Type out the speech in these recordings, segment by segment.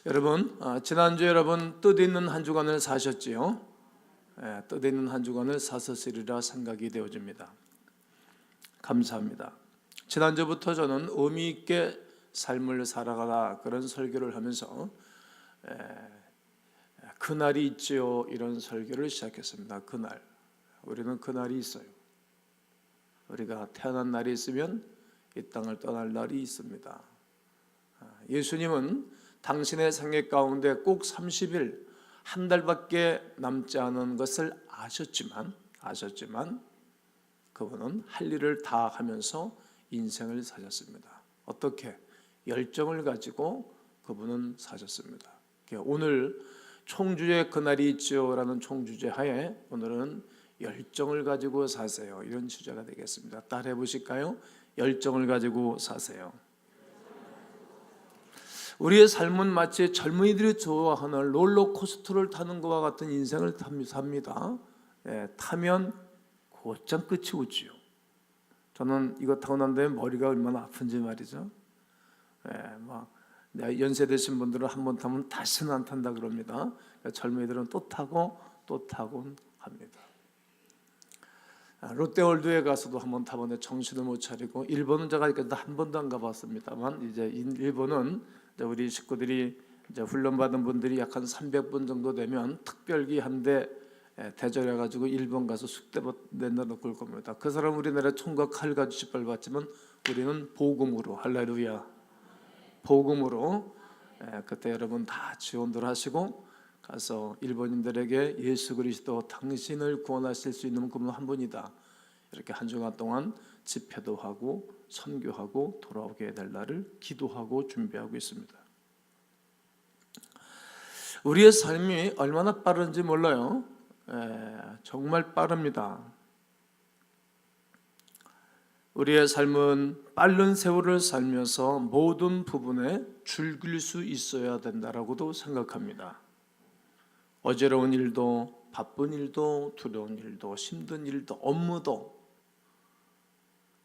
여러분, 지난주에 여러분 뜻있는 한 주간을 사셨지요? 뜻있는 한 주간을 사셨으리라 생각이 되어집니다. 감사합니다. 지난주부터 저는 의미 있게 삶을 살아가라 그런 설교를 하면서 그날이 있지요 이런 설교를 시작했습니다. 그날, 우리는 그날이 있어요. 우리가 태어난 날이 있으면 이 땅을 떠날 날이 있습니다. 예수님은 당신의 생애 가운데 꼭 30일, 한 달밖에 남지 않은 것을 아셨지만 그분은 할 일을 다 하면서 인생을 사셨습니다. 어떻게? 열정을 가지고 그분은 사셨습니다. 오늘 총주제 그날이 있지요 라는 총주제 하에 오늘은 열정을 가지고 사세요 이런 주제가 되겠습니다. 따라해 보실까요? 열정을 가지고 사세요. 우리의 삶은 마치 젊은이들이 좋아하는 롤러코스터를 타는 것과 같은 인생을 삽니다. 타면 곧장 끝이 오지요. 저는 이거 타고 난 다음에 머리가 얼마나 아픈지 말이죠. 연세 드신 분들은 한 번 타면 다시는 안 탄다 그럽니다. 젊은이들은 또 타고 또 타곤 합니다. 롯데월드에 가서도 한번 타봤는데 정신을 못 차리고, 일본은 제가 한 번도 안 가봤습니다만 이제 일본은 우리 식구들이 이제 훈련받은 분들이 약 한 300분 정도 되면 특별기 한 대 대절해가지고 일본 가서 숙대 낸다 놓고 올 겁니다. 그 사람 우리나라 총과 칼 가지고 짓밟 받지만 우리는 복음으로, 할렐루야, 복음으로 그때 여러분 다 지원들 하시고 가서 일본인들에게 예수 그리스도 당신을 구원하실 수 있는 그분 한 분이다, 이렇게 한 주간 동안 집회도 하고 선교하고 돌아오게 될 날을 기도하고 준비하고 있습니다. 우리의 삶이 얼마나 빠른지 몰라요. 정말 빠릅니다. 우리의 삶은 빠른 세월을 살면서 모든 부분에 즐길 수 있어야 된다라고도 생각합니다. 어지러운 일도, 바쁜 일도, 두려운 일도, 힘든 일도, 업무도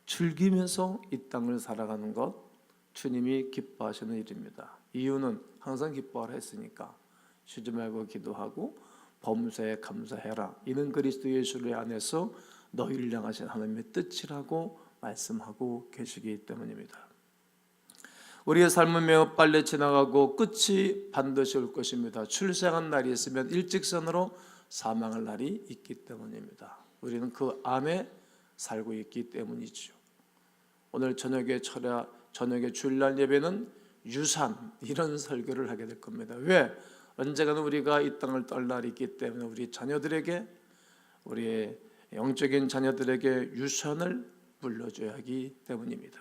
즐기면서 이 땅을 살아가는 것, 주님이 기뻐하시는 일입니다. 이유는 항상 기뻐하라 했으니까 쉬지 말고 기도하고 범사에 감사해라, 이는 그리스도 예수를 안에서 너희를 향하신 하나님의 뜻이라고 말씀하고 계시기 때문입니다. 우리의 삶은 매우 빨리 지나가고 끝이 반드시 올 것입니다. 출생한 날이 있으면 일직선으로 사망할 날이 있기 때문입니다. 우리는 그 안에 살고 있기 때문이죠. 오늘 저녁에 주일날 예배는 유산, 이런 설교를 하게 될 겁니다. 왜? 언젠가는 우리가 이 땅을 떠날 날이 있기 때문에 우리 자녀들에게, 우리의 영적인 자녀들에게 유산을 물려줘야 하기 때문입니다.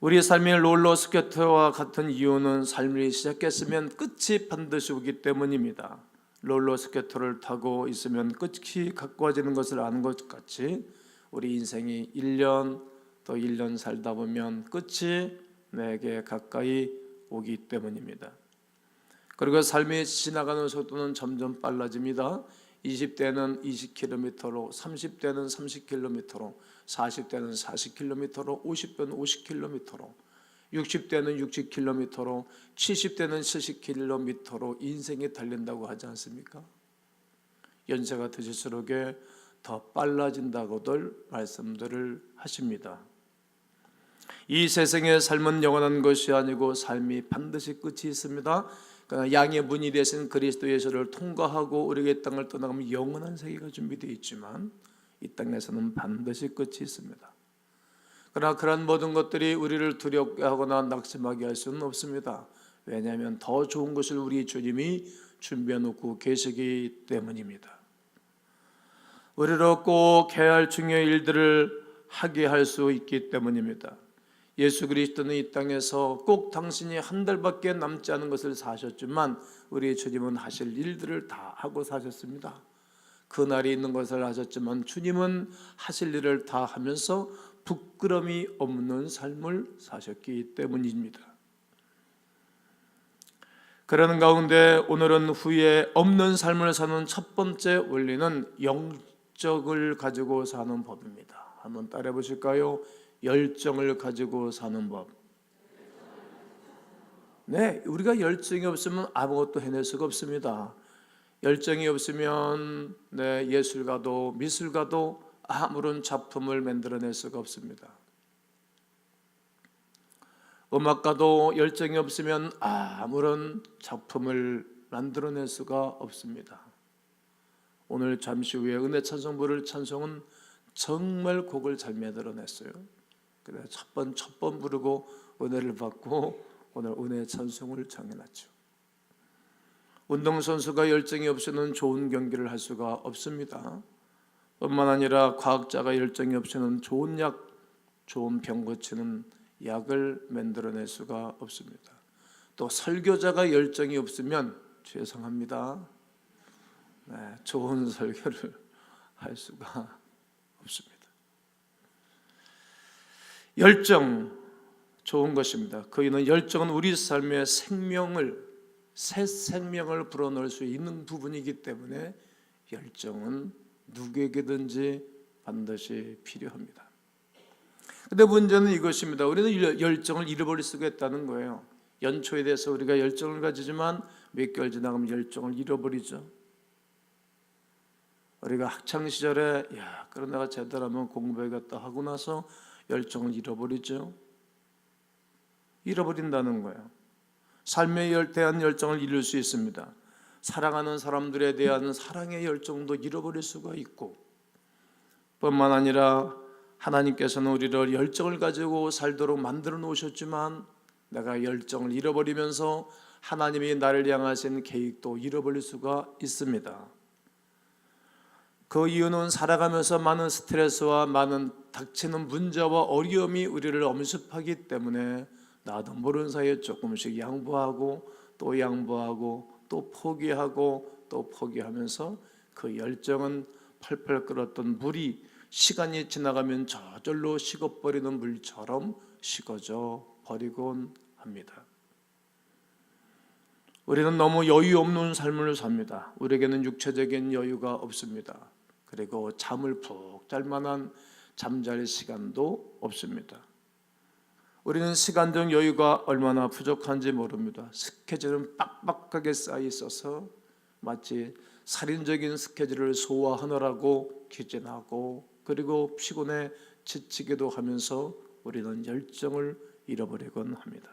우리의 삶이 롤러스케이터와 같은 이유는 삶을 시작했으면 끝이 반드시 오기 때문입니다. 롤러스케이터를 타고 있으면 끝이 가까워지는 것을 아는 것 같이 우리 인생이 1년 또 1년 살다 보면 끝이 내게 가까이 오기 때문입니다. 그리고 삶이 지나가는 속도는 점점 빨라집니다. 20대는 20km로, 30대는 30km로, 40대는 40km로, 50대는 50km로, 60대는 60km로, 70대는 70km로 인생이 달린다고 하지 않습니까? 연세가 드실수록 더 빨라진다고들 말씀들을 하십니다. 이 세상의 삶은 영원한 것이 아니고 삶이 반드시 끝이 있습니다. 그러나 양의 문이 되신 그리스도 예수를 통과하고 우리가 이 땅을 떠나가면 영원한 세계가 준비되어 있지만 이 땅에서는 반드시 끝이 있습니다. 그러나 그런 모든 것들이 우리를 두렵게 하거나 낙심하게 할 수는 없습니다. 왜냐하면 더 좋은 것을 우리 주님이 준비해 놓고 계시기 때문입니다. 우리로 꼭 해야 할 중요한 일들을 하게 할 수 있기 때문입니다. 예수 그리스도는 이 땅에서 꼭 당신이 한 달밖에 남지 않은 것을 사셨지만 우리 주님은 하실 일들을 다 하고 사셨습니다. 그날이 있는 것을 아셨지만 주님은 하실 일을 다 하면서 부끄러움이 없는 삶을 사셨기 때문입니다. 그러는 가운데 오늘은 후회 없는 삶을 사는 첫 번째 원리는 영적을 가지고 사는 법입니다. 한번 따라해 보실까요? 열정을 가지고 사는 법. 네, 우리가 열정이 없으면 아무것도 해낼 수가 없습니다. 열정이 없으면 예술가도 미술가도 아무런 작품을 만들어낼 수가 없습니다. 음악가도 열정이 없으면 아무런 작품을 만들어낼 수가 없습니다. 오늘 잠시 후에 은혜 찬송부를 찬송은 정말 곡을 잘 만들어냈어요. 그래서 첫 번 부르고 은혜를 받고 오늘 은혜 찬송을 정해놨죠. 운동선수가 열정이 없이는 좋은 경기를 할 수가 없습니다. 뿐만 아니라 과학자가 열정이 없이는 좋은 약, 좋은 병 고치는 약을 만들어낼 수가 없습니다. 또 설교자가 열정이 없으면 죄송합니다. 좋은 설교를 할 수가 없습니다. 열정 좋은 것입니다. 열정은 우리 삶의 새 생명을 불어넣을 수 있는 부분이기 때문에 열정은 누구에게든지 반드시 필요합니다. 그런데 문제는 이것입니다. 우리는 열정을 잃어버릴 수가 있다는 거예요. 연초에 대해서 우리가 열정을 가지지만 몇 개월 지나가면 열정을 잃어버리죠. 우리가 학창시절에 그런 내가 제대로 하면 공부해야겠다 하고 나서 열정을 잃어버리죠. 잃어버린다는 거예요. 삶에 대한 열정을 잃을 수 있습니다. 사랑하는 사람들에 대한 사랑의 열정도 잃어버릴 수가 있고, 뿐만 아니라 하나님께서는 우리를 열정을 가지고 살도록 만들어 놓으셨지만 내가 열정을 잃어버리면서 하나님이 나를 향하신 계획도 잃어버릴 수가 있습니다. 그 이유는 살아가면서 많은 스트레스와 많은 닥치는 문제와 어려움이 우리를 엄습하기 때문에 나도 모르는 사이에 조금씩 양보하고 또 양보하고 또 포기하고 또 포기하면서 그 열정은 펄펄 끓었던 물이 시간이 지나가면 저절로 식어버리는 물처럼 식어져 버리곤 합니다. 우리는 너무 여유 없는 삶을 삽니다. 우리에게는 육체적인 여유가 없습니다. 그리고 잠을 푹 잘 만한 잠잘 시간도 없습니다. 우리는 시간적 여유가 얼마나 부족한지 모릅니다. 스케줄은 빡빡하게 쌓여 있어서 마치 살인적인 스케줄을 소화하느라고 기진하고 그리고 피곤해 지치기도 하면서 우리는 열정을 잃어버리곤 합니다.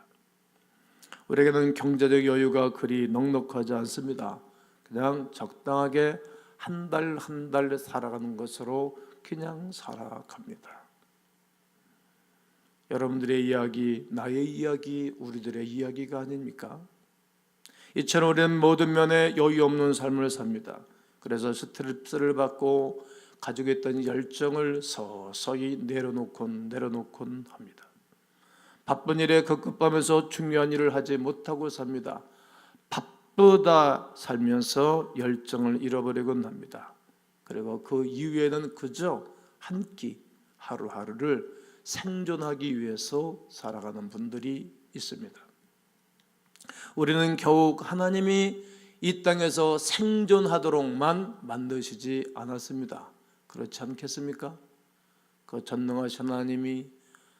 우리에게는 경제적 여유가 그리 넉넉하지 않습니다. 그냥 적당하게 한 달 한 달 살아가는 것으로 그냥 살아갑니다. 여러분들의 이야기, 나의 이야기, 우리들의 이야기가 아닙니까? 이처럼 우리는 모든 면에 여유 없는 삶을 삽니다. 그래서 스트레스를 받고 가지고 있던 열정을 서서히 내려놓곤 합니다. 바쁜 일에 급급하면서 중요한 일을 하지 못하고 삽니다. 바쁘다 살면서 열정을 잃어버리곤 합니다. 그리고 그 이후에는 그저 한 끼 하루하루를 생존하기 위해서 살아가는 분들이 있습니다. 우리는 겨우 하나님이 이 땅에서 생존하도록만 만드시지 않았습니다. 그렇지 않겠습니까? 그 전능하신 하나님이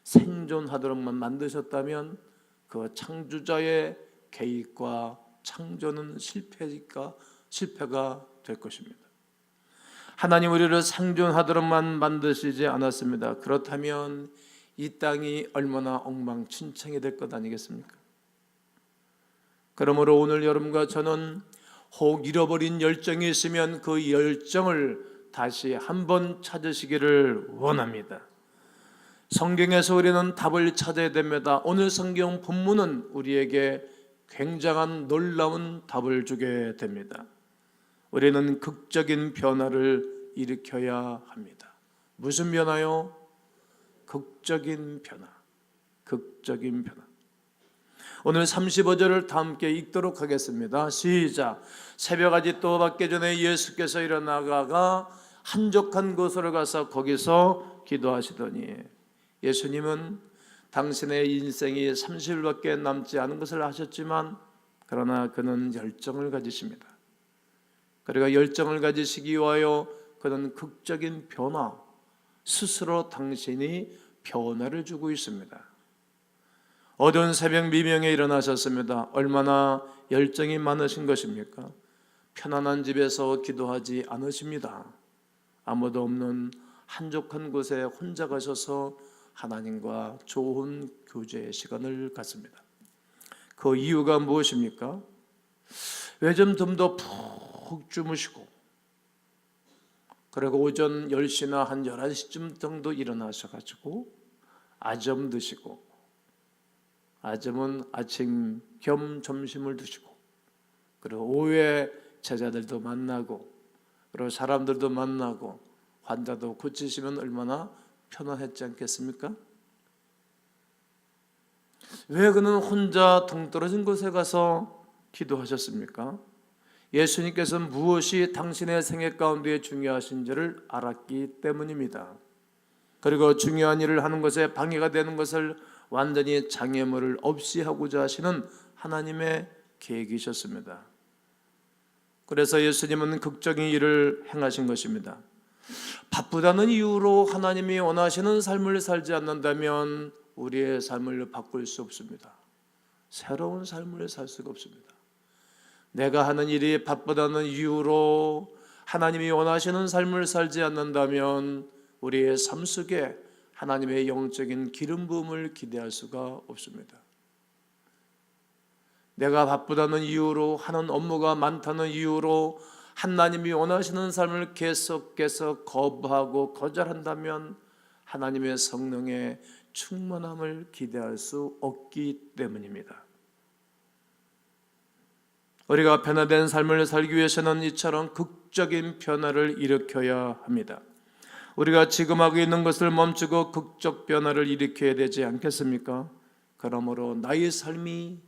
생존하도록만 만드셨다면 그 창조자의 계획과 창조는 실패가 될 것입니다. 하나님 우리를 생존하도록만 만드시지 않았습니다. 그렇다면 이 땅이 얼마나 엉망진창이 될 것 아니겠습니까? 그러므로 오늘 여러분과 저는 혹 잃어버린 열정이 있으면 그 열정을 다시 한번 찾으시기를 원합니다. 성경에서 우리는 답을 찾아야 됩니다. 오늘 성경 본문은 우리에게 굉장한 놀라운 답을 주게 됩니다. 우리는 극적인 변화를 일으켜야 합니다. 무슨 변화요? 극적인 변화. 오늘 35절을 다 함께 읽도록 하겠습니다. 시작. 새벽아지 떠받기 전에 예수께서 일어나가 한적한 곳으로 가서 거기서 기도하시더니, 예수님은 당신의 인생이 30일밖에 남지 않은 것을 아셨지만 그러나 그는 열정을 가지십니다. 그리고 열정을 가지시기 위하여 그는 극적인 변화, 스스로 당신이 변화를 주고 있습니다. 어두운 새벽 미명에 일어나셨습니다. 얼마나 열정이 많으신 것입니까? 편안한 집에서 기도하지 않으십니다. 아무도 없는 한적한 곳에 혼자 가셔서 하나님과 좋은 교제의 시간을 갖습니다. 그 이유가 무엇입니까? 요즘 좀 더 푹 주무시고, 그리고 오전 10시나 한 11시쯤 정도 일어나셔가지고 아점 드시고, 아점은 아침 겸 점심을 드시고, 그리고 오후에 제자들도 만나고, 그리고 사람들도 만나고, 환자도 고치시면 얼마나 편안했지 않겠습니까? 왜 그는 혼자 동떨어진 곳에 가서 기도하셨습니까? 예수님께서는 무엇이 당신의 생애 가운데 중요하신지를 알았기 때문입니다. 그리고 중요한 일을 하는 것에 방해가 되는 것을 완전히 장애물을 없이 하고자 하시는 하나님의 계획이셨습니다. 그래서 예수님은 극적인 일을 행하신 것입니다. 바쁘다는 이유로 하나님이 원하시는 삶을 살지 않는다면 우리의 삶을 바꿀 수 없습니다. 새로운 삶을 살 수가 없습니다. 내가 하는 일이 바쁘다는 이유로 하나님이 원하시는 삶을 살지 않는다면 우리의 삶 속에 하나님의 영적인 기름 부음을 기대할 수가 없습니다. 내가 바쁘다는 이유로, 하는 업무가 많다는 이유로 하나님이 원하시는 삶을 계속해서 거부하고 거절한다면 하나님의 성령의 충만함을 기대할 수 없기 때문입니다. 우리가 변화된 삶을 살기 위해서는 이처럼 극적인 변화를 일으켜야 합니다. 우리가 지금 하고 있는 것을 멈추고 극적 변화를 일으켜야 되지 않겠습니까? 그러므로 나의 삶이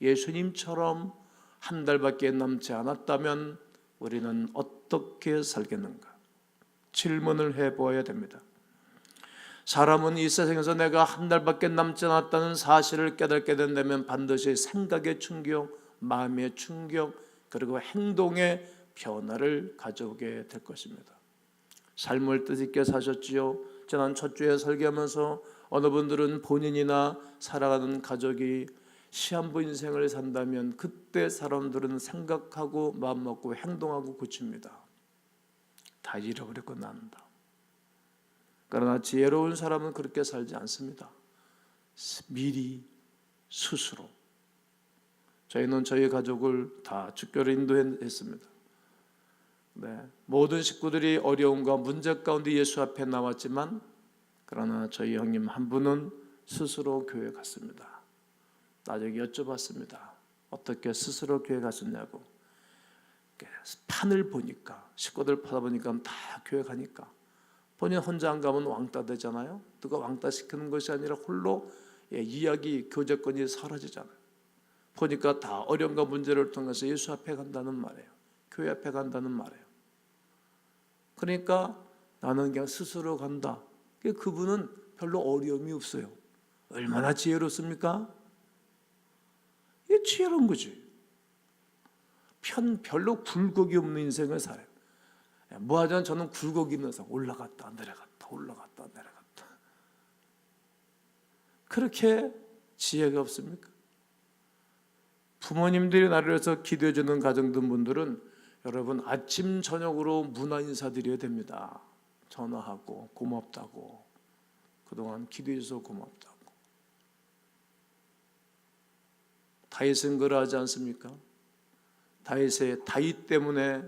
예수님처럼 한 달밖에 남지 않았다면 우리는 어떻게 살겠는가? 질문을 해보아야 됩니다. 사람은 이 세상에서 내가 한 달밖에 남지 않았다는 사실을 깨닫게 된다면 반드시 생각의 충격, 마음의 충격, 그리고 행동의 변화를 가져오게 될 것입니다. 삶을 뜻있게 사셨지요. 지난 첫 주에 설교하면서 어느 분들은 본인이나 살아가는 가족이 시한부 인생을 산다면 그때 사람들은 생각하고 마음먹고 행동하고 고칩니다. 다 잃어버리고 난다. 그러나 지혜로운 사람은 그렇게 살지 않습니다. 미리 스스로. 저희는 저희 가족을 다 주교로 인도했습니다. 네, 모든 식구들이 어려움과 문제 가운데 예수 앞에 나왔지만 그러나 저희 형님 한 분은 스스로 교회 갔습니다. 나중에 여쭤봤습니다. 어떻게 스스로 교회 갔었냐고. 판을 보니까, 식구들 파다 보니까 다 교회 가니까 본인 혼자 안 가면 왕따 되잖아요. 누가 왕따 시키는 것이 아니라 홀로 이야기, 교제권이 사라지잖아요. 보니까 다 어려움과 문제를 통해서 예수 앞에 간다는 말이에요. 교회 앞에 간다는 말이에요. 그러니까 나는 그냥 스스로 간다. 그분은 별로 어려움이 없어요. 얼마나 지혜롭습니까? 이게 지혜로운 거지. 별로 굴곡이 없는 인생을 살아요. 뭐하자면 저는 굴곡이 있는 삶, 올라갔다 내려갔다 올라갔다 내려갔다. 그렇게 지혜가 없습니까? 부모님들이 나를 위해서 기도해 주는 가정들 분들은 여러분 아침 저녁으로 문화 인사드려야 됩니다. 전화하고 고맙다고, 그동안 기도해 줘서 고맙다고. 다윗은 그러하지 않습니까? 다윗 때문에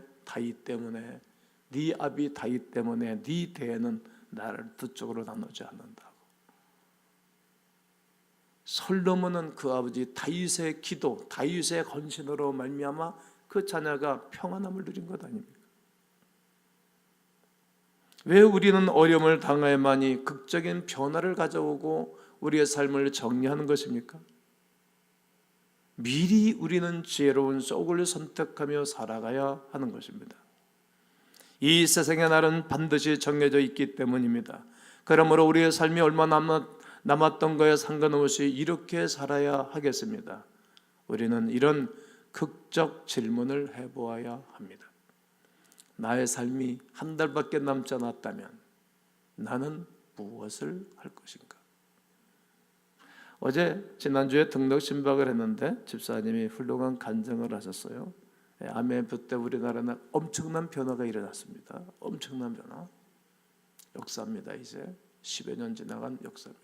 네 아비 다윗 때문에 네 대에는 나를 두 쪽으로 나누지 않는다고. 솔로몬은 그 아버지 다윗의 기도, 다윗의 헌신으로 말미암아 그 자녀가 평안함을 누린 것 아닙니까? 왜 우리는 어려움을 당해야만이 극적인 변화를 가져오고 우리의 삶을 정리하는 것입니까? 미리 우리는 지혜로운 쪽을 선택하며 살아가야 하는 것입니다. 이 세상의 날은 반드시 정해져 있기 때문입니다. 그러므로 우리의 삶이 얼마 남았던 거에 상관없이 이렇게 살아야 하겠습니다. 우리는 이런 극적 질문을 해보아야 합니다. 나의 삶이 한 달밖에 남지 않았다면 나는 무엇을 할 것인가? 지난주에 등록 신박을 했는데 집사님이 훌륭한 간증을 하셨어요. 아멘부 때 우리나라는 엄청난 변화가 일어났습니다. 엄청난 변화. 역사입니다. 이제 10여 년 지나간 역사입니다.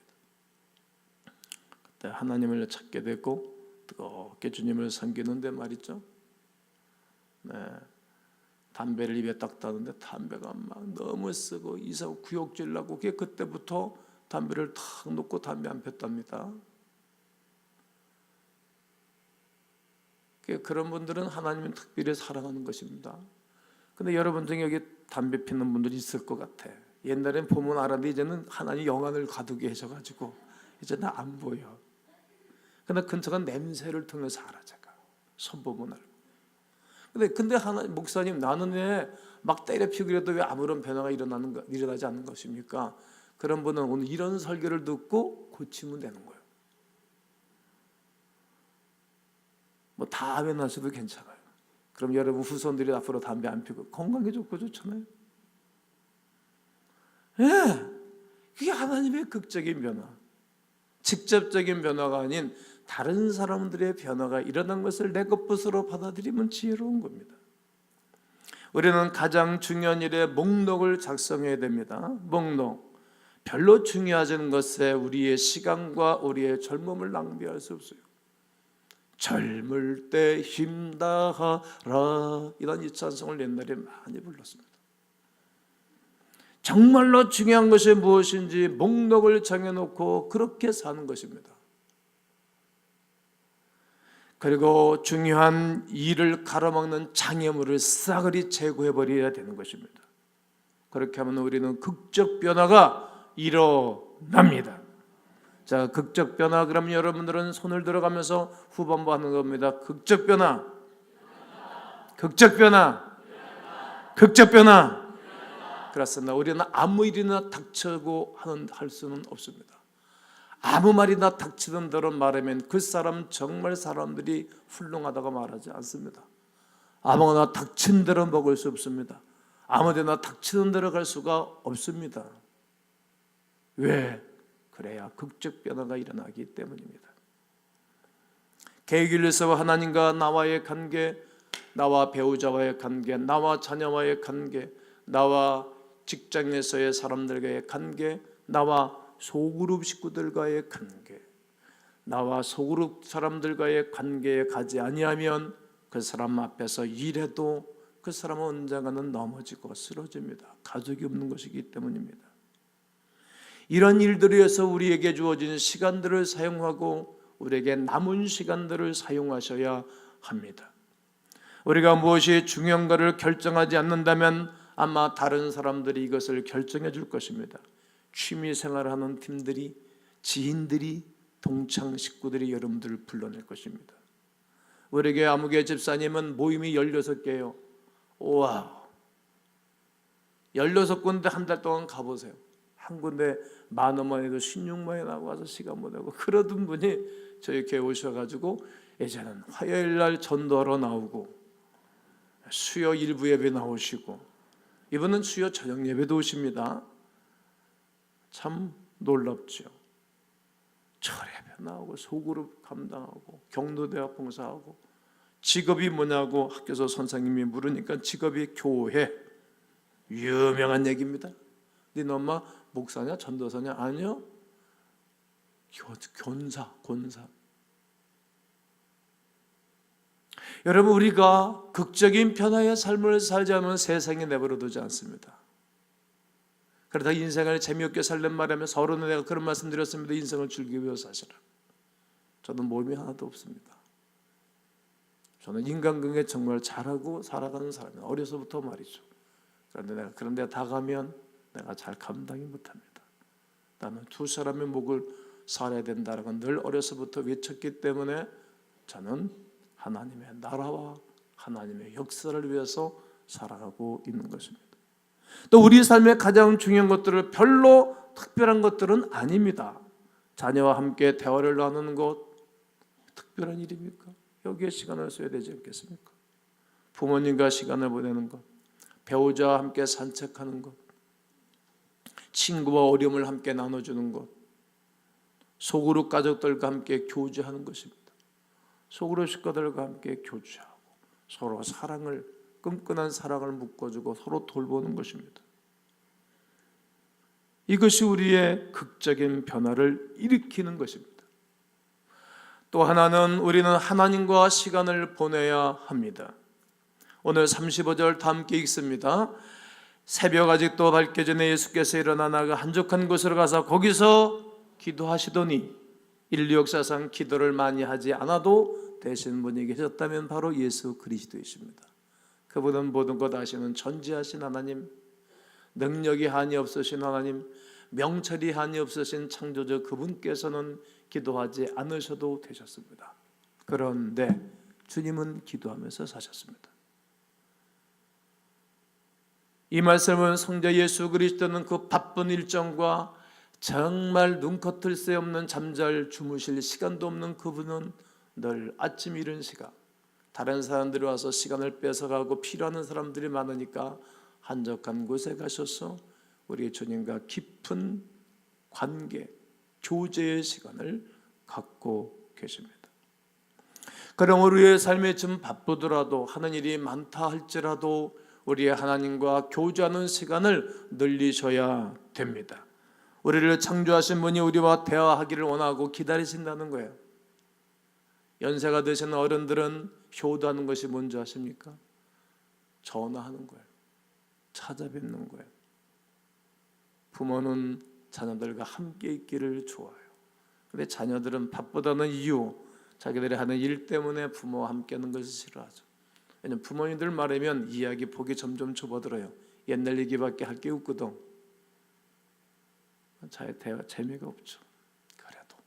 그때 하나님을 찾게 되고 뜨겁게 주님을 섬기는데 말이죠. 담배를 입에 딱 따는데 담배가 막 너무 쓰고 이상 구역질 나고 그때부터 담배를 탁 놓고 담배 안 폈답니다. 그런 분들은 하나님은 특별히 사랑하는 것입니다. 근데 여러분 중에 여기 담배 피는 분들이 있을 것 같아. 옛날엔 보면 알았는데 이제는 하나님 영안을 가두게 하셔가지고 이제는 안 보여. 근데 근처가 냄새를 통해서 알아. 제가 손보면 알고. 근데 하나님 목사님, 나는 왜 막 때려 피우기라도 왜 아무런 변화가 일어나지 않는 것입니까? 그런 분은 오늘 이런 설교를 듣고 고치면 되는 거예요. 뭐 다음에 나셔도 괜찮아요. 그럼 여러분 후손들이 앞으로 담배 안 피고 건강에 좋고 좋잖아요. 그게 하나님의 극적인 변화, 직접적인 변화가 아닌 다른 사람들의 변화가 일어난 것을 내 것으로 받아들이면 지혜로운 겁니다. 우리는 가장 중요한 일에 목록을 작성해야 됩니다. 목록. 별로 중요하지 않은 것에 우리의 시간과 우리의 젊음을 낭비할 수 없어요. 젊을 때 힘다하라, 이런 이 찬송을 옛날에 많이 불렀습니다. 정말로 중요한 것이 무엇인지 목록을 정해놓고 그렇게 사는 것입니다. 그리고 중요한 일을 가로막는 장애물을 싸그리 제거해버려야 되는 것입니다. 그렇게 하면 우리는 극적 변화가 일어납니다. 자, 극적 변화. 그럼 여러분들은 손을 들어가면서 후반부 하는 겁니다. 극적 변화, 극적 변화, 극적 변화. 그렇습니다. 우리는 아무 일이나 닥치고 할 수는 없습니다. 아무 말이나 닥치는 대로 말하면 그 사람 정말 사람들이 훌륭하다고 말하지 않습니다. 아무거나 닥친 대로 먹을 수 없습니다. 아무데나 닥치는 대로 갈 수가 없습니다. 왜? 그래야 극적 변화가 일어나기 때문입니다. 계획일에서 하나님과 나와의 관계, 나와 배우자와의 관계, 나와 자녀와의 관계, 나와 직장에서의 사람들과의 관계, 나와 소그룹 식구들과의 관계, 나와 소그룹 사람들과의 관계에 가지 아니하면 그 사람 앞에서 일해도 그 사람은 언젠가는 넘어지고 쓰러집니다. 가족이 없는 것이기 때문입니다. 이런 일들을 위해서 우리에게 주어진 시간들을 사용하고 우리에게 남은 시간들을 사용하셔야 합니다. 우리가 무엇이 중요한가를 결정하지 않는다면 아마 다른 사람들이 이것을 결정해 줄 것입니다. 취미생활하는 팀들이, 지인들이, 동창 식구들이 여러분들을 불러낼 것입니다. 우리에게 아무개 집사님은 모임이 16개예요. 우와, 16군데 한 달 동안 가보세요. 한 군데 10,000원만 해도 16만원 나고 와서 시간 보내고, 그러던 분이 저희 교회 오셔가지고 예전에는 화요일날 전도하러 나오고 수요 일부 예배 나오시고, 이분은 수요 저녁 예배도 오십니다. 참 놀랍죠. 철예배 나오고 소그룹 감당하고 경로대학 봉사하고, 직업이 뭐냐고 학교에서 선생님이 물으니까 직업이 교회. 유명한 얘기입니다. 네 엄마 목사냐 전도사냐? 아니요, 권사. 여러분, 우리가 극적인 변화의 삶을 살지 않으면 세상에 내버려두지 않습니다. 그러다 인생을 재미없게 살란 말하면 서로는 내가 그런 말씀 드렸습니다. 인생을 즐기기 위해서 사시라. 저는 몸이 하나도 없습니다. 저는 인간관계 정말 잘하고 살아가는 사람이에요. 어려서부터 말이죠. 그런데 다 가면 내가 잘 감당이 못합니다. 나는 두 사람의 목을 살아야 된다는 건 늘 어려서부터 외쳤기 때문에 저는 하나님의 나라와 하나님의 역사를 위해서 살아가고 있는 것입니다. 또 우리 삶의 가장 중요한 것들을 별로 특별한 것들은 아닙니다. 자녀와 함께 대화를 나누는 것 특별한 일입니까? 여기에 시간을 써야 되지 않겠습니까? 부모님과 시간을 보내는 것, 배우자와 함께 산책하는 것, 친구와 어려움을 함께 나눠주는 것, 소그룹 가족들과 함께 교제하는 것입니다. 소그룹 식구들과 함께 교제하고 서로 사랑을, 끈끈한 사랑을 묶어주고 서로 돌보는 것입니다. 이것이 우리의 극적인 변화를 일으키는 것입니다. 또 하나는 우리는 하나님과 시간을 보내야 합니다. 오늘 35절 다 함께 읽습니다. 새벽 아직도 밝기 전에 예수께서 일어나 나가 한적한 곳으로 가서 거기서 기도하시더니, 인류 역사상 기도를 많이 하지 않아도 되신 분이 계셨다면 바로 예수 그리스도이십니다. 그분은 모든 것 아시는 전지하신 하나님, 능력이 한이 없으신 하나님, 명철이 한이 없으신 창조주 그분께서는 기도하지 않으셔도 되셨습니다. 그런데 주님은 기도하면서 사셨습니다. 이 말씀은 성자 예수 그리스도는 그 바쁜 일정과 정말 눈커틀 새 없는 잠잘 주무실 시간도 없는 그분은 늘 아침 이른 시간, 다른 사람들이 와서 시간을 뺏어가고 필요한 사람들이 많으니까 한적한 곳에 가셔서 우리 주님과 깊은 관계, 교제의 시간을 갖고 계십니다. 그럼 우리의 삶에 좀 바쁘더라도, 하는 일이 많다 할지라도 우리의 하나님과 교제하는 시간을 늘리셔야 됩니다. 우리를 창조하신 분이 우리와 대화하기를 원하고 기다리신다는 거예요. 연세가 드신 어른들은 효도하는 것이 뭔지 아십니까? 전화하는 거예요. 찾아뵙는 거예요. 부모는 자녀들과 함께 있기를 좋아해요. 그런데 자녀들은 바쁘다는 이유, 자기들이 하는 일 때문에 부모와 함께 하는 것을 싫어하죠. 왜냐하면 부모님들 말하면 이야기 폭이 점점 좁아들어요. 옛날 얘기밖에 할 게 없거든. 자의 대화 재미가 없죠. 그래도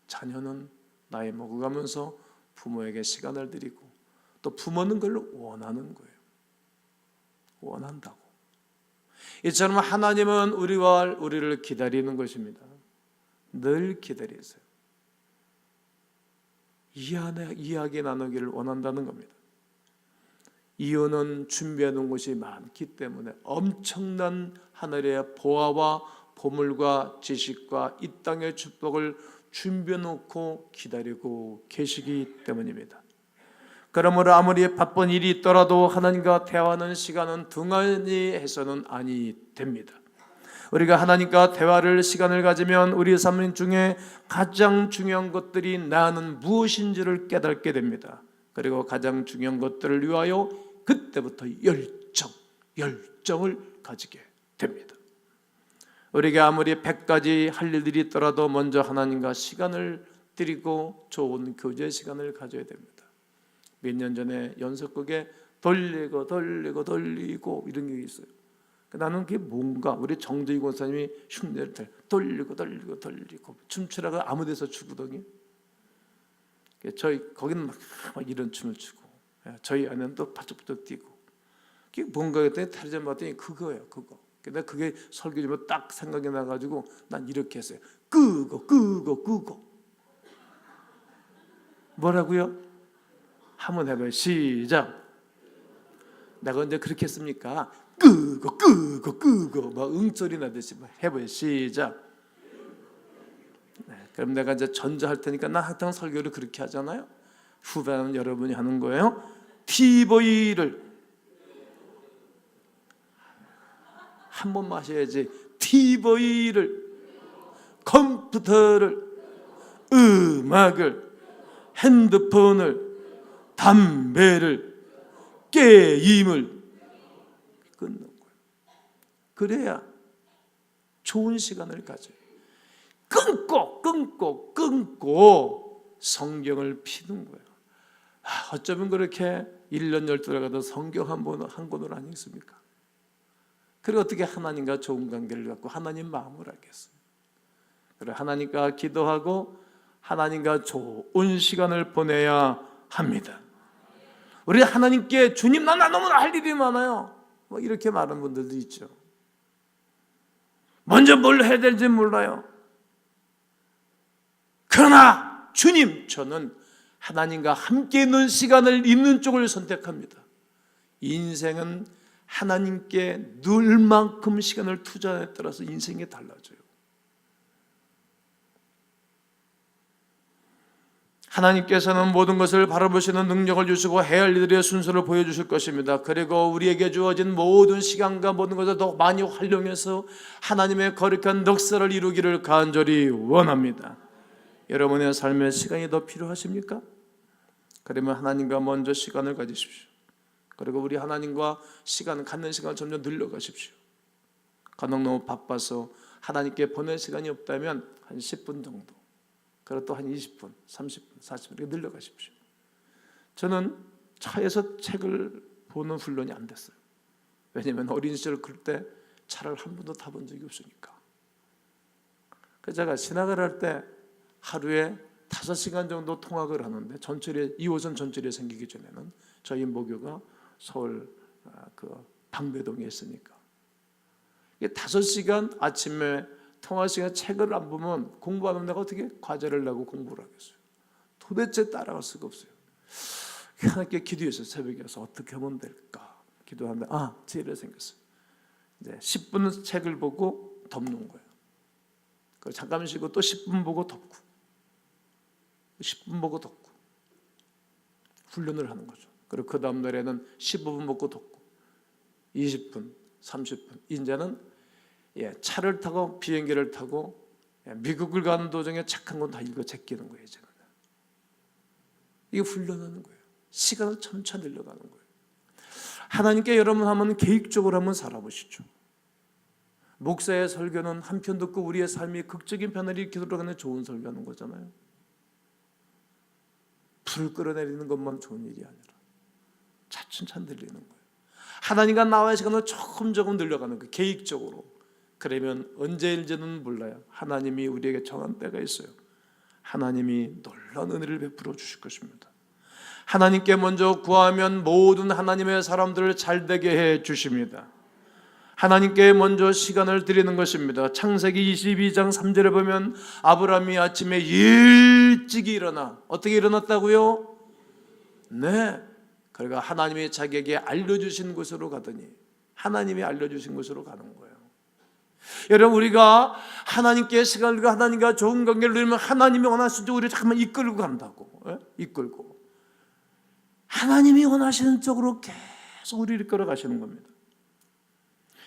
자녀는 나이 먹어가면서 부모에게 시간을 드리고, 또 부모는 그걸 원하는 거예요. 원한다고. 이처럼 하나님은 우리를 기다리는 것입니다. 늘 기다리세요. 이야기 나누기를 원한다는 겁니다. 이유는 준비해 놓은 것이 많기 때문에, 엄청난 하늘의 보화와 보물과 지식과 이 땅의 축복을 준비해 놓고 기다리고 계시기 때문입니다. 그러므로 아무리 바쁜 일이 있더라도 하나님과 대화하는 시간은 등한히 해서는 아니 됩니다. 우리가 하나님과 대화를 시간을 가지면 우리 삶 중에 가장 중요한 것들이 나는 무엇인지를 깨닫게 됩니다. 그리고 가장 중요한 것들을 위하여 그때부터 열정을 가지게 됩니다. 우리가 아무리 100가지 할 일들이 있더라도 먼저 하나님과 시간을 드리고 좋은 교제 시간을 가져야 됩니다. 몇 년 전에 연속극에 돌리고 이런 게 있어요. 나는 그게 뭔가, 우리 정두희 권사님이 흉내를 돌리고 춤추라고 아무 데서 추거든요. 저희 거기는 막 이런 춤을 추고, 저희 아내는 또 바짝바짝 뛰고, 그게 뭔가 그때 탈의점 봤더니 그거예요. 그거. 근데 그게 설교 좀 딱 생각이 나가지고 난 이렇게 했어요. 끄고 뭐라고요? 한번 해봐요. 시작. 내가 언제 그렇게 했습니까? 끄고 막 응소리 나듯이 해봐요. 시작. 네, 그럼 내가 이제 전자할 테니까 나 항상 설교를 그렇게 하잖아요. 후배는 여러분이 하는 거예요. TV를 한 번만 하셔야지. TV를, 컴퓨터를, 음악을, 핸드폰을, 담배를, 게임을 끊는 거예요. 그래야 좋은 시간을 가져요. 끊고 성경을 피는 거예요. 어쩌면 그렇게 1년 12달 가도 성경 한 권을 안 읽습니까? 그리고 어떻게 하나님과 좋은 관계를 갖고 하나님 마음을 알겠어요? 그래, 하나님과 기도하고 하나님과 좋은 시간을 보내야 합니다. 우리 하나님께 주님 나 너무 할 일이 많아요, 뭐 이렇게 말하는 분들도 있죠. 먼저 뭘 해야 될지 몰라요. 그러나 주님, 저는 하나님과 함께 있는 시간을 있는 쪽을 선택합니다. 인생은 하나님께 늘 만큼 시간을 투자에 따라서 인생이 달라져요. 하나님께서는 모든 것을 바라보시는 능력을 주시고 해야 할 일들의 순서를 보여주실 것입니다. 그리고 우리에게 주어진 모든 시간과 모든 것을 더 많이 활용해서 하나님의 거룩한 넉사를 이루기를 간절히 원합니다. 여러분의 삶에 시간이 더 필요하십니까? 그러면 하나님과 먼저 시간을 가지십시오. 그리고 우리 하나님과 갖는 시간을 점점 늘려가십시오. 간혹 너무 바빠서 하나님께 보낼 시간이 없다면 한 10분 정도, 그리고 또 한 20분, 30분, 40분 이렇게 늘려가십시오. 저는 차에서 책을 보는 훈련이 안 됐어요. 왜냐하면 어린 시절 그럴 때 차를 한 번도 타본 적이 없으니까. 그래서 제가 신학을 할 때 하루에 5시간 정도 통학을 하는데, 2호선 전철이 생기기 전에는 저희 모교가 서울 방배동에 있으니까 5시간 아침에 통학 시간 책을 안 보면 공부 안 하면 내가 어떻게 과제를 내고 공부를 하겠어요? 도대체 따라갈 수가 없어요. 하나님께 기도했어요. 새벽에 와서 어떻게 하면 될까 기도하는데 지혜가 생겼어요. 이제 10분 책을 보고 덮는 거예요. 잠깐 쉬고 또 10분 보고 덮고 10분 보고 덮고 훈련을 하는 거죠. 그리고 그 다음 날에는 15분 보고 덮고 20분, 30분. 이제는 차를 타고 비행기를 타고 미국을 가는 도중에 책 한 권 다 읽어 제끼는 거예요. 이제는 이게 훈련하는 거예요. 시간을 점차 늘려가는 거예요. 하나님께 여러분 한번 계획적으로 한번 살아보시죠. 목사의 설교는 한 편 듣고 우리의 삶이 극적인 변화를 일으켜 들어가는 좋은 설교하는 거잖아요. 불을 끌어내리는 것만 좋은 일이 아니라 차츰차 늘리는 거예요. 하나님과 나와의 시간을 조금 늘려가는 거예요. 계획적으로. 그러면 언제일지는 몰라요. 하나님이 우리에게 정한 때가 있어요. 하나님이 놀라운 은혜를 베풀어 주실 것입니다. 하나님께 먼저 구하면 모든 하나님의 사람들을 잘되게 해 주십니다. 하나님께 먼저 시간을 드리는 것입니다. 창세기 22장 3절에 보면 아브라함이 아침에 일찍 일어나, 어떻게 일어났다고요? 네, 그러니까 하나님이 자기에게 알려주신 곳으로 가더니, 하나님이 알려주신 곳으로 가는 거예요. 여러분, 우리가 하나님께 시간을 들고 하나님과 좋은 관계를 누리면 하나님이 원하시는 쪽으로 우리를 잠깐만 이끌고 간다고. 이끌고 하나님이 원하시는 쪽으로 계속 우리를 이끌어 가시는 겁니다.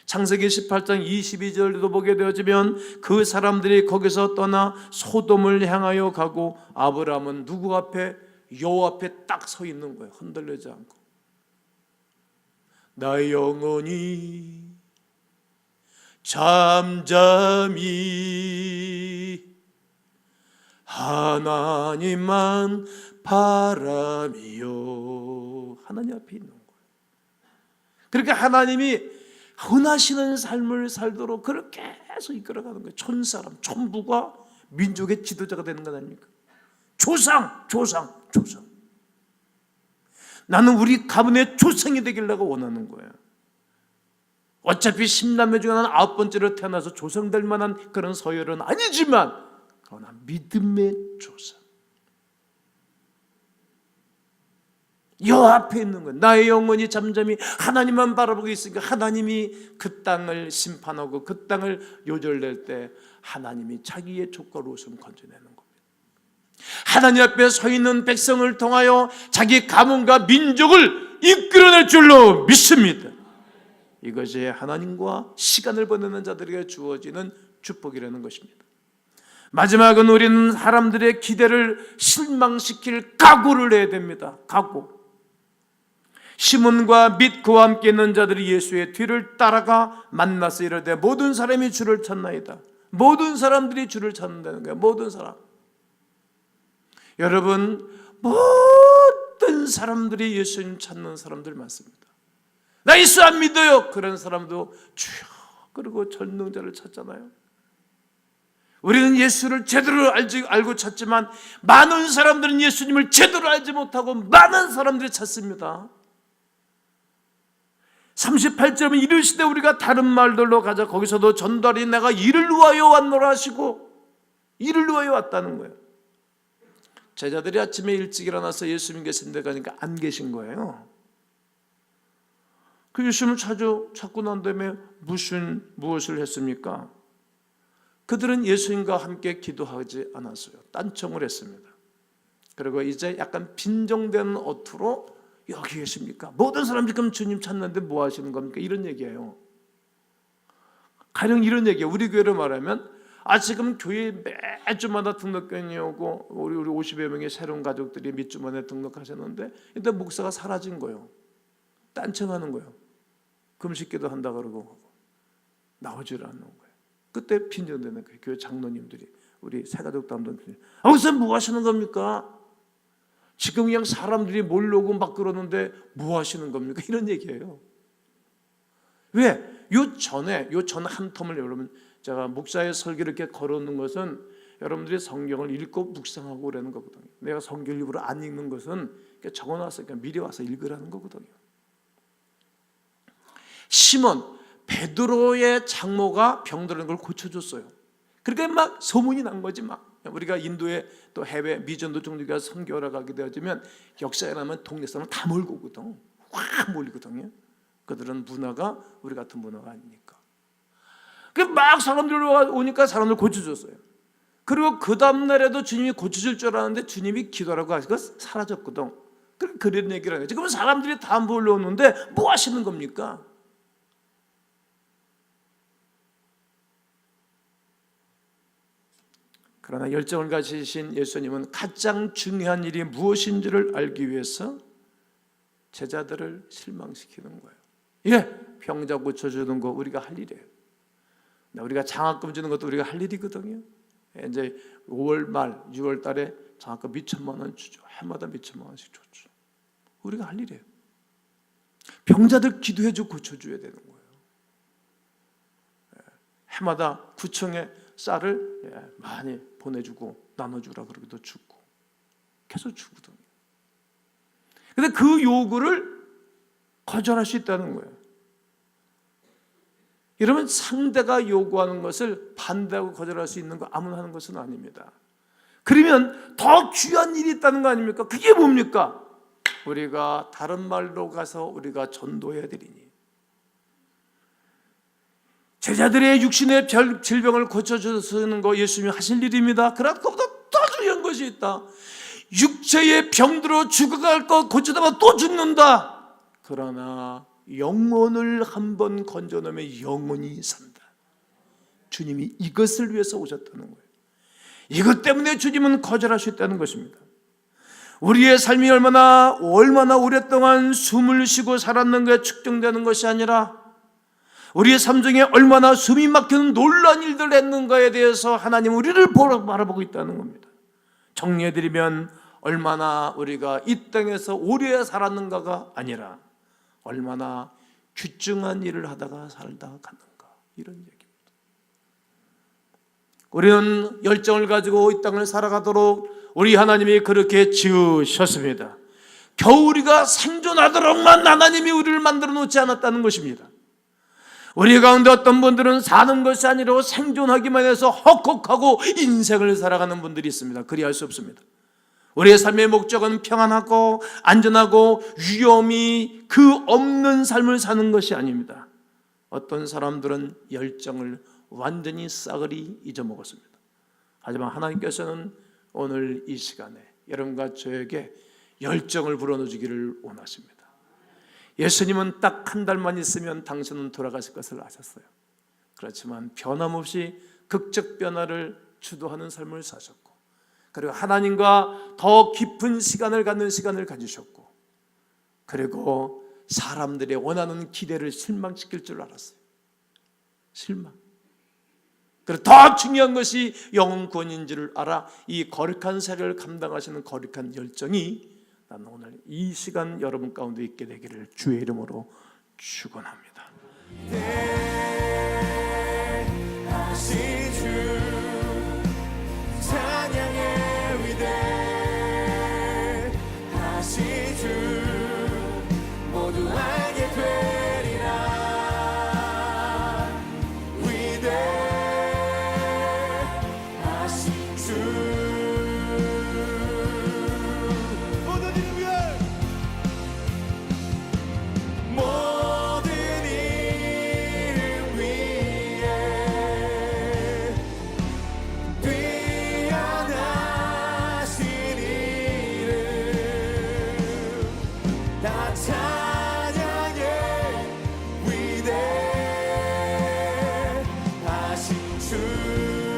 창세기 18장 22절에도 보게 되어지면 그 사람들이 거기서 떠나 소돔을 향하여 가고 아브라함은 누구 앞에? 여호와 앞에 딱 서 있는 거예요. 흔들리지 않고. 나의 영혼이 잠잠히 하나님만 바라미요. 하나님 앞에 있는 거예요. 그러니까 하나님이 원하시는 삶을 살도록 그렇게 해서 이끌어가는 거예요. 촌사람, 촌부가 민족의 지도자가 되는 것 아닙니까? 조상. 나는 우리 가문의 조상이 되기를 원하는 거예요. 어차피 10남매 중에 하나는 9번째로 태어나서 조상될 만한 그런 서열은 아니지만, 그러나 믿음의 조상. 여호와 앞에 있는 거예요. 나의 영혼이 잠잠히 하나님만 바라보고 있으니까 하나님이 그 땅을 심판하고 그 땅을 요절낼 때 하나님이 자기의 족과 롯을 건져내는 겁니다. 하나님 앞에 서 있는 백성을 통하여 자기 가문과 민족을 이끌어낼 줄로 믿습니다. 이것이 하나님과 시간을 보내는 자들에게 주어지는 축복이라는 것입니다. 마지막은 우리는 사람들의 기대를 실망시킬 각오를 해야 됩니다. 각오. 시몬과 및 그와 함께 있는 자들이 예수의 뒤를 따라가 만나서 이르되 모든 사람이 주를 찾나이다. 모든 사람들이 주를 찾는다는 거예요. 모든 사람. 여러분, 모든 사람들이 예수님 찾는 사람들 많습니다. 나 예수 안 믿어요. 그런 사람도 주여 그러고 전능자를 찾잖아요. 우리는 예수를 제대로 알고 찾지만 많은 사람들은 예수님을 제대로 알지 못하고 많은 사람들이 찾습니다. 38절은 이르시되 우리가 다른 말들로 가자. 거기서도 전달이 내가 이를 위하여 왔노라 하시고 이를 위하여 왔다는 거예요. 제자들이 아침에 일찍 일어나서 예수님 계신 데 가니까 안 계신 거예요. 그 예수님을 찾고 난 다음에 무엇을 했습니까? 그들은 예수님과 함께 기도하지 않았어요. 딴청을 했습니다. 그리고 이제 약간 빈정된 어투로 여기 계십니까? 모든 사람들이 지금 주님 찾는데 뭐 하시는 겁니까? 이런 얘기예요. 가령 이런 얘기예요. 우리 교회로 말하면 지금 교회 매주마다 등록견이 오고 우리 50여 명의 새로운 가족들이 몇 주 만에 등록하셨는데 일단 목사가 사라진 거예요. 딴청하는 거예요. 금식기도 한다 그러고 나오질 않는 거예요. 그때 빈정되는 거예요. 교회 장로님들이 우리 새가족 담당들이 목사님 뭐 하시는 겁니까? 지금 그냥 사람들이 몰려오고 막 그러는데 뭐 하시는 겁니까? 이런 얘기예요. 왜? 요 전 한 텀을 여러분 제가 목사의 설교를 이렇게 걸어놓는 것은 여러분들이 성경을 읽고 묵상하고 그러는 거거든요. 내가 성경 일부러 안 읽는 것은 적어놨으니까 그러니까 미리 와서 읽으라는 거거든요. 시몬 베드로의 장모가 병들은 걸 고쳐줬어요. 그러니까 막 소문이 난 거지 막. 우리가 인도에 또 해외 미전도 종류가 선교하러 가게 되어지면 역사에 나면 동네 사람 다 몰고 오거든. 확 몰리거든요. 그들은 문화가 우리 같은 문화가 아니니까. 막 사람들 오니까 사람들 고쳐줬어요. 그리고 그 다음날에도 주님이 고쳐줄 줄 알았는데 주님이 기도하라고 하시고 사라졌거든. 그런 얘기를 해요. 지금 사람들이 다 몰려오는데 뭐 하시는 겁니까? 그러나 열정을 가지신 예수님은 가장 중요한 일이 무엇인지를 알기 위해서 제자들을 실망시키는 거예요. 병자 고쳐주는 거 우리가 할 일이에요. 우리가 장학금 주는 것도 우리가 할 일이거든요. 이제 5월 말 6월 달에 장학금 몇천만 원 주죠. 해마다 몇천만 원씩 줬죠. 우리가 할 일이에요. 병자들 기도해주고 고쳐줘야 되는 거예요. 해마다 구청에 쌀을 많이 보내주고 나눠주라 그러기도 주고 계속 주거든요. 근데 그 요구를 거절할 수 있다는 거예요. 여러분 상대가 요구하는 것을 반대하고 거절할 수 있는 거 아무나 하는 것은 아닙니다. 그러면 더 귀한 일이 있다는 거 아닙니까? 그게 뭡니까? 우리가 다른 말로 가서 우리가 전도해야 되리니 제자들의 육신의 질병을 고쳐주시는 거 예수님이 하실 일입니다. 그러나 그보다 더 중요한 것이 있다. 육체의 병들어 죽어갈 것 고치다가 또 죽는다. 그러나 영혼을 한번 건져놓으면 영원히 산다. 주님이 이것을 위해서 오셨다는 거예요. 이것 때문에 주님은 거절할 수 있다는 것입니다. 우리의 삶이 얼마나 오랫동안 숨을 쉬고 살았는가에 측정되는 것이 아니라 우리의 삶 중에 얼마나 숨이 막히는 놀라운 일들을 했는가에 대해서 하나님 우리를 바라보고 있다는 겁니다. 정리해드리면 얼마나 우리가 이 땅에서 오래 살았는가가 아니라 얼마나 귀중한 일을 하다가 살다 갔는가 이런 얘기입니다. 우리는 열정을 가지고 이 땅을 살아가도록 우리 하나님이 그렇게 지으셨습니다. 겨우 우리가 생존하도록만 하나님이 우리를 만들어 놓지 않았다는 것입니다. 우리 가운데 어떤 분들은 사는 것이 아니라 생존하기만 해서 헉헉하고 인생을 살아가는 분들이 있습니다. 그리할 수 없습니다. 우리의 삶의 목적은 평안하고 안전하고 위험이 그 없는 삶을 사는 것이 아닙니다. 어떤 사람들은 열정을 완전히 싸그리 잊어먹었습니다. 하지만 하나님께서는 오늘 이 시간에 여러분과 저에게 열정을 불어넣어주기를 원하십니다. 예수님은 딱 한 달만 있으면 당신은 돌아가실 것을 아셨어요. 그렇지만 변함없이 극적 변화를 주도하는 삶을 사셨고 그리고 하나님과 더 깊은 시간을 갖는 시간을 가지셨고 그리고 사람들의 원하는 기대를 실망시킬 줄 알았어요. 실망. 그리고 더 중요한 것이 영혼 구원인 줄을 알아 이 거룩한 세례를 감당하시는 거룩한 열정이 나는 오늘 이 시간 여러분 가운데 있게 되기를 주의 이름으로 축원합니다. 주